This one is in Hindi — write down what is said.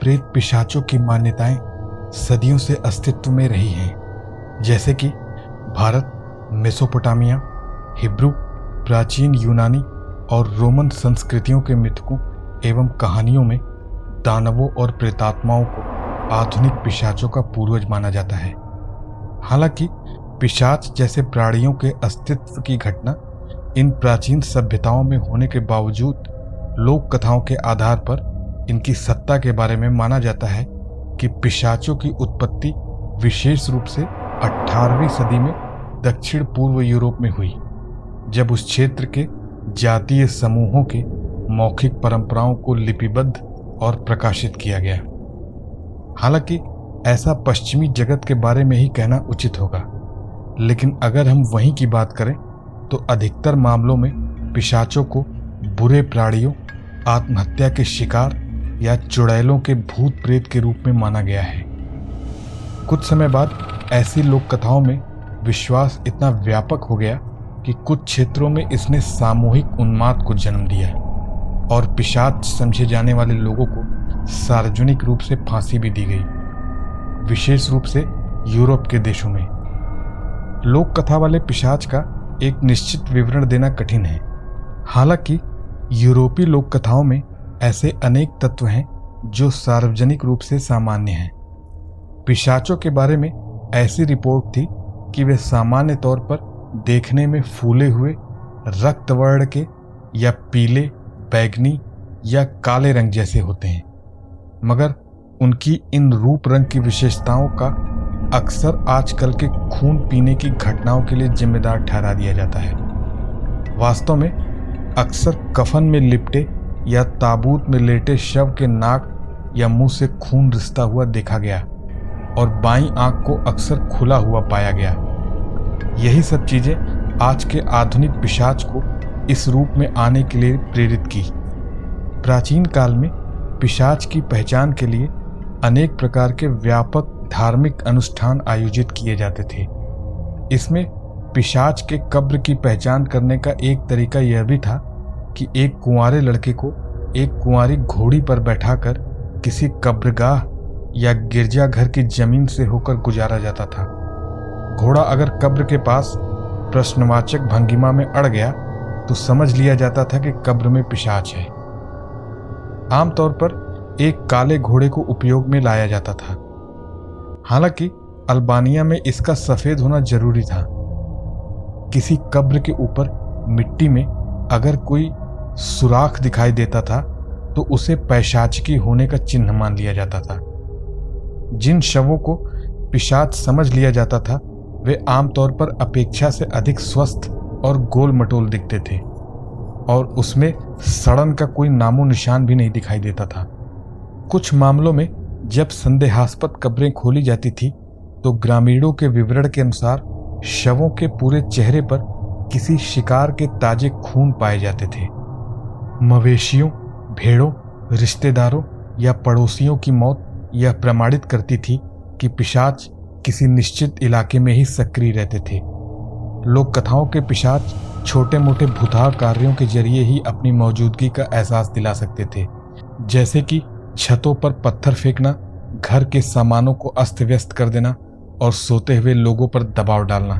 प्रेत पिशाचों की मान्यताएं सदियों से अस्तित्व में रही हैं, जैसे कि भारत, मेसोपोटामिया, हिब्रू, प्राचीन यूनानी और रोमन संस्कृतियों के मिथकों एवं कहानियों में दानवों और प्रेतात्माओं को आधुनिक पिशाचों का पूर्वज माना जाता है। हालांकि पिशाच जैसे प्राणियों के अस्तित्व की घटना इन प्राचीन सभ्यताओं में होने के बावजूद लोक कथाओं के आधार पर इनकी सत्ता के बारे में माना जाता है कि पिशाचों की उत्पत्ति विशेष रूप से 18वीं सदी में दक्षिण पूर्व यूरोप में हुई, जब उस क्षेत्र के जातीय समूहों के मौखिक परंपराओं को लिपिबद्ध और प्रकाशित किया गया। हालांकि ऐसा पश्चिमी जगत के बारे में ही कहना उचित होगा, लेकिन अगर हम वहीं की बात करें तो अधिकतर मामलों में पिशाचों को बुरे प्राणियों, आत्महत्या के शिकार या चुड़ैलों के भूत प्रेत के रूप में माना गया है। कुछ समय बाद ऐसी लोक कथाओं में विश्वास इतना व्यापक हो गया कि कुछ क्षेत्रों में इसने सामूहिक उन्माद को जन्म दिया और पिशाच समझे जाने वाले लोगों को सार्वजनिक रूप से फांसी भी दी गई, विशेष रूप से यूरोप के देशों में। लोक कथा वाले पिशाच का एक निश्चित विवरण देना कठिन है। हालांकि यूरोपीय लोक कथाओं में ऐसे अनेक तत्व हैं जो सार्वजनिक रूप से सामान्य हैं। पिशाचों के बारे में ऐसी रिपोर्ट थी कि वे सामान्य तौर पर देखने में फूले हुए, रक्त वर्ण के या पीले, बैंगनी या काले रंग जैसे होते हैं, मगर उनकी इन रूप रंग की विशेषताओं का अक्सर आजकल के खून पीने की घटनाओं के लिए जिम्मेदार ठहरा दिया जाता है। वास्तव में अक्सर कफन में लिपटे या ताबूत में लेटे शव के नाक या मुंह से खून रिसता हुआ देखा गया और बाईं आंख को अक्सर खुला हुआ पाया गया। यही सब चीजें आज के आधुनिक पिशाच को इस रूप में आने के लिए प्रेरित की। प्राचीन काल में पिशाच की पहचान के लिए अनेक प्रकार के व्यापक धार्मिक अनुष्ठान आयोजित किए जाते थे। इसमें पिशाच के कब्र की पहचान करने का एक तरीका यह भी था कि एक कुंवारे लड़के को एक कुंवारी घोड़ी पर बैठाकर किसी कब्रगाह या गिरजाघर की जमीन से होकर गुजारा जाता था। घोड़ा अगर कब्र के पास प्रश्नवाचक भंगिमा में अड़ गया तो समझ लिया जाता था कि कब्र में पिशाच है। आमतौर पर एक काले घोड़े को उपयोग में लाया जाता था। हालांकि अल्बानिया में इसका सफेद होना जरूरी था। किसी कब्र के ऊपर मिट्टी में अगर कोई सुराख दिखाई देता था तो उसे पैशाचिकी होने का चिन्ह मान लिया जाता था। जिन शवों को पिशाच समझ लिया जाता था वे आमतौर पर अपेक्षा से अधिक स्वस्थ और गोल मटोल दिखते थे और उसमें सड़न का कोई नामो निशान भी नहीं दिखाई देता था। कुछ मामलों में जब संदेहास्पद कब्रें खोली जाती थी तो ग्रामीणों के विवरण के अनुसार शवों के पूरे चेहरे पर किसी शिकार के ताजे खून पाए जाते थे। मवेशियों, भेड़ों, रिश्तेदारों या पड़ोसियों की मौत यह प्रमाणित करती थी कि पिशाच किसी निश्चित इलाके में ही सक्रिय रहते थे। लोक कथाओं के पिशाच छोटे मोटे भुताह कार्यों के जरिए ही अपनी मौजूदगी का एहसास दिला सकते थे, जैसे कि छतों पर पत्थर फेंकना, घर के सामानों को अस्त व्यस्त कर देना और सोते हुए लोगों पर दबाव डालना।